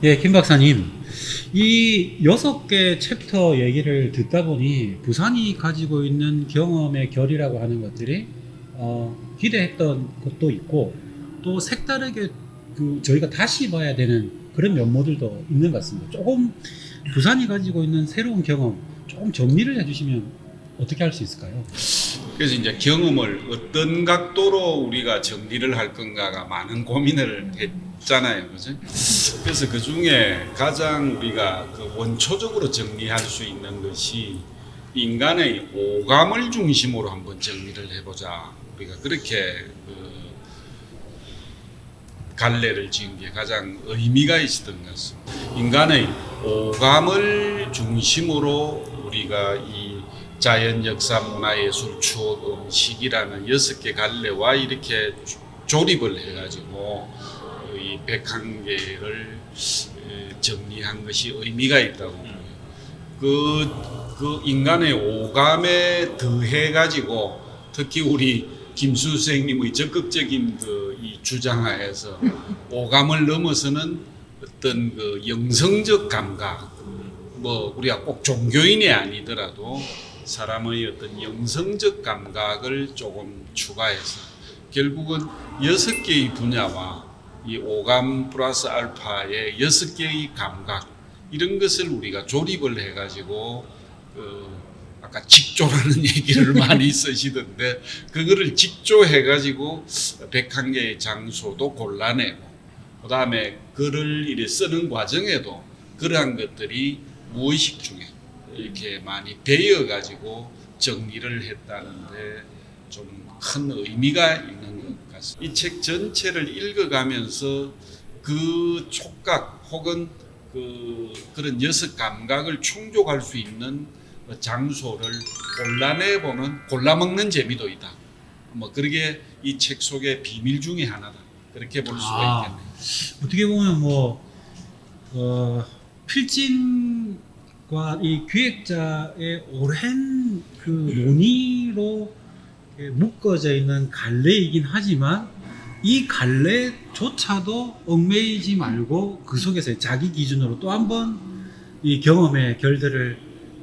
예, 김 박사님. 이 6개 챕터 얘기를 듣다 보니 부산이 가지고 있는 경험의 결이라고 하는 것들이 기대했던 것도 있고 또 색다르게 저희가 다시 봐야 되는 그런 면모들도 있는 것 같습니다. 조금 부산이 가지고 있는 새로운 경험 조금 정리를 해주시면 어떻게 할 수 있을까요? 그래서 이제 경험을 어떤 각도로 우리가 정리를 할 건가가 많은 고민을 했잖아요. 그죠? 그래서 그 중에 가장 우리가 원초적으로 정리할 수 있는 것이 인간의 오감을 중심으로 한번 정리를 해보자. 우리가 그렇게 갈래를 지은 게 가장 의미가 있었던 것 같습니다. 인간의 오감을 중심으로 우리가 이 자연, 역사, 문화, 예술, 추억, 음식이라는 6개 갈래와 이렇게 조립을 해가지고 이 101개를 정리한 것이 의미가 있다고 보여요. 그 인간의 오감에 더해가지고 특히 우리 김수 선생님의 적극적인 이 주장하에서 오감을 넘어서는 어떤 영성적 감각, 우리가 꼭 종교인이 아니더라도 사람의 어떤 영성적 감각을 조금 추가해서 결국은 6개의 분야와 이 오감 플러스 알파의 6개의 감각 이런 것을 우리가 조립을 해가지고 아까 직조라는 얘기를 많이 쓰시던데 그거를 직조해가지고 101개의 장소도 골라내고 그 다음에 글을 이렇게 쓰는 과정에도 그러한 것들이 무의식 중에 이렇게 많이 배어가지고 정리를 했다는데 좀 큰 의미가 있는 것 같습니다. 이 책 전체를 읽어가면서 그 촉각 혹은 그런 6감각을 충족할 수 있는 장소를 골라내보는 골라먹는 재미도 있다. 그러게 이 책 속의 비밀 중에 하나다. 그렇게 볼 수가 있겠네요. 어떻게 보면 필진과 이 기획자의 오랜 논의로 묶어져 있는 갈래이긴 하지만 이 갈래조차도 얽매이지 말고 그 속에서 자기 기준으로 또 한 번 이 경험의 결들을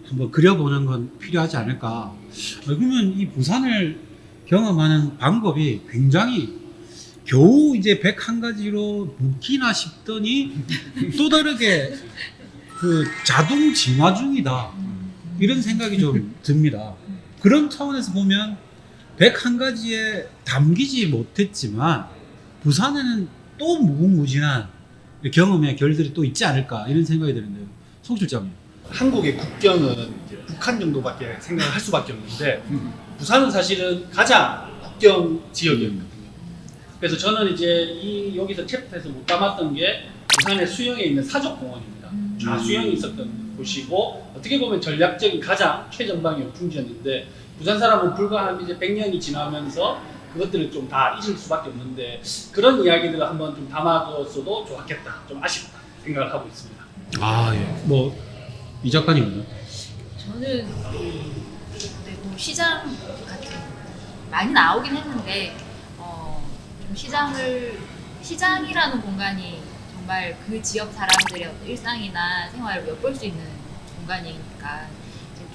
한번 그려보는 건 필요하지 않을까. 그러면 이 부산을 경험하는 방법이 굉장히 겨우 이제 101가지로 묶이나 싶더니 또 다르게 자동 진화 중이다. 이런 생각이 좀 듭니다. 그런 차원에서 보면 101가지에 담기지 못했지만 부산에는 또 무궁무진한 경험의 결들이 또 있지 않을까 이런 생각이 드는데요. 송 실장님. 한국의 국경은 이제 북한 정도밖에 생각을 할 수밖에 없는데 부산은 사실은 가장 국경 지역이었거든요. 그래서 저는 이제 여기서 챕터에서 못 담았던 게 부산의 수영에 있는 사족공원입니다. 좌수영이 있었던 곳이고 어떻게 보면 전략적인 가장 최전방의 풍지였는데 부산 사람은 불과 한 이제 100년이 지나면서 그것들을 좀 다 잊을 수밖에 없는데 그런 이야기들을 한번 좀 담아뒀어도 좋았겠다. 좀 아쉽다 생각을 하고 있습니다. 예. 이 작가님은요? 저는 시장 같은 많이 나오긴 했는데 좀 시장이라는 공간이 정말 그 지역 사람들의 어떤 일상이나 생활을 엿볼 수 있는 공간이니까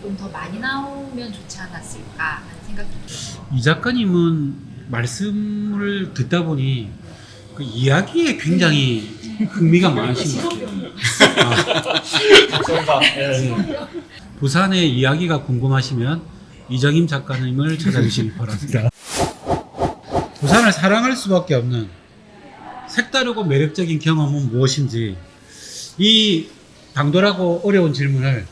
좀 더 많이 나오면 좋지 않았을까 하는 생각도 들어요. 이 작가님은 말씀을 듣다 보니 그 이야기에 굉장히 흥미가 많으신 것 같아요. 감사합니다. 부산의 이야기가 궁금하시면 이정임 작가님을 찾아주시기 바랍니다. 부산을 사랑할 수밖에 없는 색다르고 매력적인 경험은 무엇인지 이 당돌하고 어려운 질문을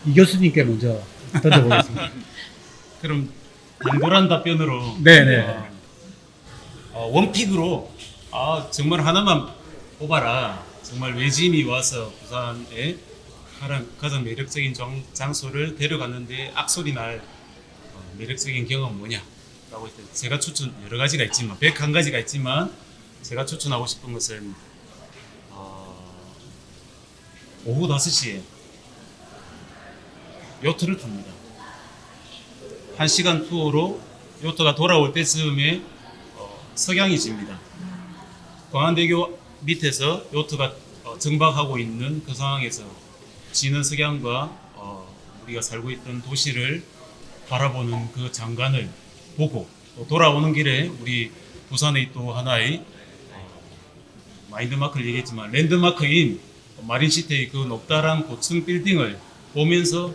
이 교수님께 먼저 던져보겠습니다. 그럼 당돌한 답변으로 네네. 원픽으로 정말 하나만 뽑아라. 정말 외지인이 와서 부산에 가장 매력적인 장소를 데려갔는데 악소리 날 매력적인 경험은 뭐냐? 라고 했을 때 제가 여러 가지가 있지만 101가지가 있지만 제가 추천하고 싶은 것은 오후 5시에 요트를 탑니다. 1시간 투어로 요트가 돌아올 때쯤에 석양이 집니다. 광안대교 밑에서 요트가 정박하고 있는 그 상황에서 지는 석양과 우리가 살고 있던 도시를 바라보는 그 장관을 보고 또 돌아오는 길에 우리 부산의 또 하나의 마인드마크를 얘기했지만 랜드마크인 마린시티의 그 높다란 고층 빌딩을 보면서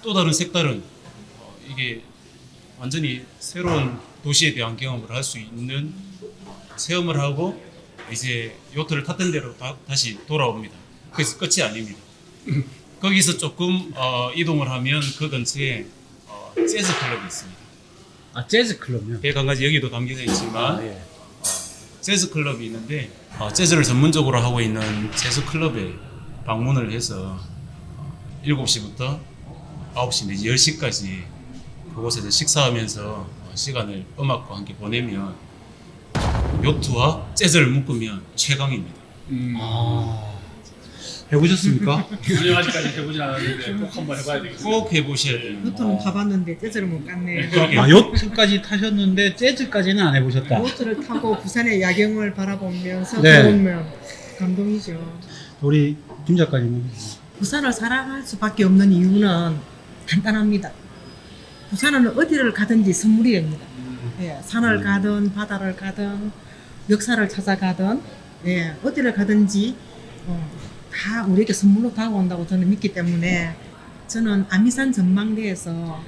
또 다른 색다른 이게 완전히 새로운 도시에 대한 경험을 할 수 있는 체험을 하고 이제 요트를 탔던 대로 다시 돌아옵니다. 그래서 끝이 아닙니다. 거기서 조금 이동을 하면 그 근처에 재즈 클럽이 있습니다. 아, 재즈 클럽요? 백 한 가지 여기도 담겨져 있지만 예. 재즈 클럽이 있는데 재즈를 전문적으로 하고 있는 재즈 클럽에 방문을 해서 7시부터 9시 내지 10시까지 그곳에서 식사하면서 시간을 음악과 함께 보내면 요트와 재즈를 묶으면 최강입니다. 아, 해보셨습니까? 아니요, 아직까지 해보진 않았는데 꼭 한번 해봐야 되겠어요. 꼭 해보셔야 돼요. 요트는 타봤는데 재즈를 못 갔네. 아, 요트까지 타셨는데 재즈까지는 안 해보셨다. 요트를 타고 부산의 야경을 바라보면서 네. 들어오면 감동이죠. 우리 김 작가님은? 부산을 사랑할 수밖에 없는 이유는 간단합니다. 부산은 어디를 가든지 선물이입니다. 예, 산을 가든 바다를 가든 역사를 찾아가든 어디를 가든지 다 우리에게 선물로 다가온다고 저는 믿기 때문에 저는 아미산 전망대에서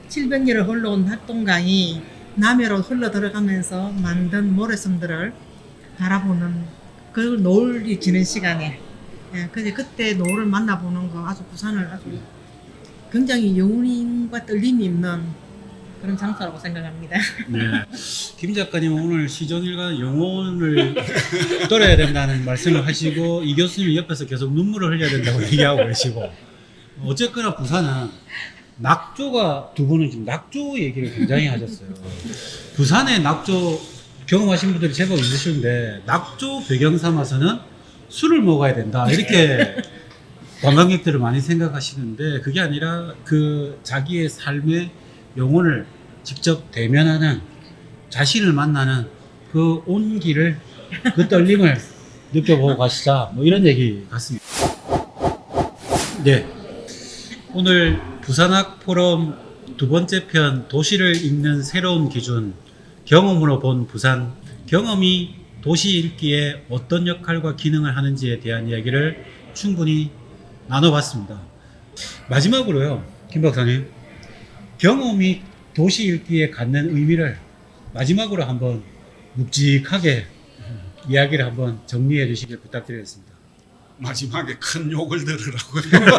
700리를 흘러온 낙동강이 남해로 흘러 들어가면서 만든 모래섬들을 바라보는 그 노을이 지는 시간에 그때 노을을 만나보는 거 아주 부산을 아주 굉장히 여운과 떨림이 있는 그런 장소라고 생각합니다. 네. 김 작가님은 오늘 시종일관 영혼을 떨어야 된다는 말씀을 하시고 이 교수님이 옆에서 계속 눈물을 흘려야 된다고 얘기하고 계시고 어쨌거나 부산은 낙조가 두 분은 지금 낙조 얘기를 굉장히 하셨어요. 부산의 낙조 경험하신 분들이 제법 있으신데 낙조 배경 삼아서는 술을 먹어야 된다 이렇게 관광객들을 많이 생각하시는데 그게 아니라 그 자기의 삶의 영혼을 직접 대면하는 자신을 만나는 그 온기를 그 떨림을 느껴보고 가시자 뭐 이런 얘기 같습니다. 네, 오늘 부산학 포럼 두 번째 편 도시를 읽는 새로운 기준 경험으로 본 부산 경험이 도시 읽기에 어떤 역할과 기능을 하는지에 대한 이야기를 충분히 나눠봤습니다. 마지막으로요, 김 박사님, 경험이 도시 읽기에 갖는 의미를 마지막으로 한번 묵직하게 이야기를 한번 정리해 주시길 부탁드리겠습니다. 마지막에 큰 욕을 들으라고요.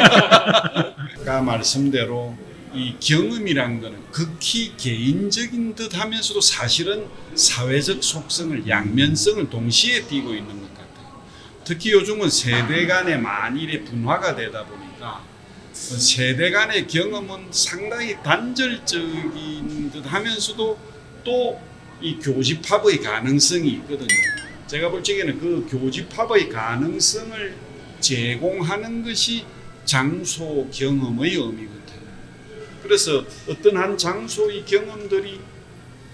아까 말씀대로 이 경험이란 거는 극히 개인적인 듯 하면서도 사실은 사회적 속성을 양면성을 동시에 띠고 있는 것 같아요. 특히 요즘은 세대 간의 만일의 분화가 되다 보니까 세대 간의 경험은 상당히 단절적인 듯 하면서도 또 이 교집합의 가능성이 있거든요. 제가 볼 적에는 그 교집합의 가능성을 제공하는 것이 장소 경험의 의미거든요. 그래서 어떤 한 장소의 경험들이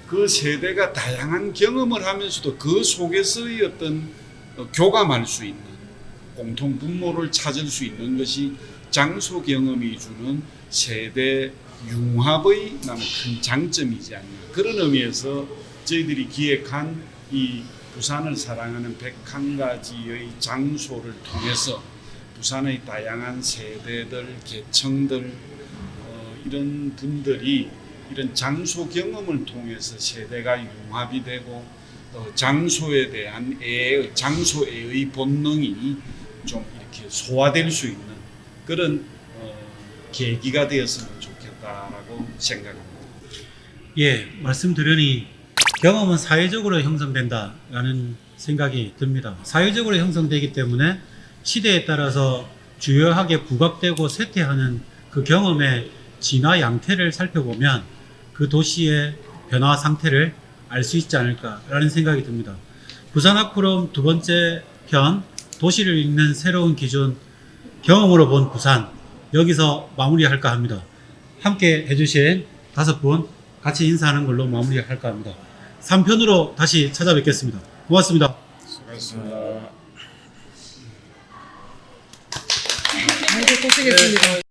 그 세대가 다양한 경험을 하면서도 그 속에서의 어떤 교감할 수 있는 공통 분모를 찾을 수 있는 것이 장소 경험이 주는 세대 융합의 큰 장점이지 않나. 그런 의미에서 저희들이 기획한 이 부산을 사랑하는 101가지의 장소를 통해서 부산의 다양한 세대들, 계층들 이런 분들이 이런 장소 경험을 통해서 세대가 융합이 되고 장소에 대한 장소애의 본능이 좀 이렇게 소화될 수 있는 그런 계기가 되었으면 좋겠다라고 생각합니다. 예, 말씀드리니 경험은 사회적으로 형성된다라는 생각이 듭니다. 사회적으로 형성되기 때문에 시대에 따라서 주요하게 부각되고 쇠퇴하는 그 경험의 진화 양태를 살펴보면 그 도시의 변화 상태를 알 수 있지 않을까라는 생각이 듭니다. 부산학 포럼 두 번째 편 도시를 읽는 새로운 기준 경험으로 본 부산 여기서 마무리할까 합니다. 함께 해주신 5분 같이 인사하는 걸로 마무리할까 합니다. 3편으로 다시 찾아뵙겠습니다. 고맙습니다. 수고하셨습니다. 아이고 고생했습니다.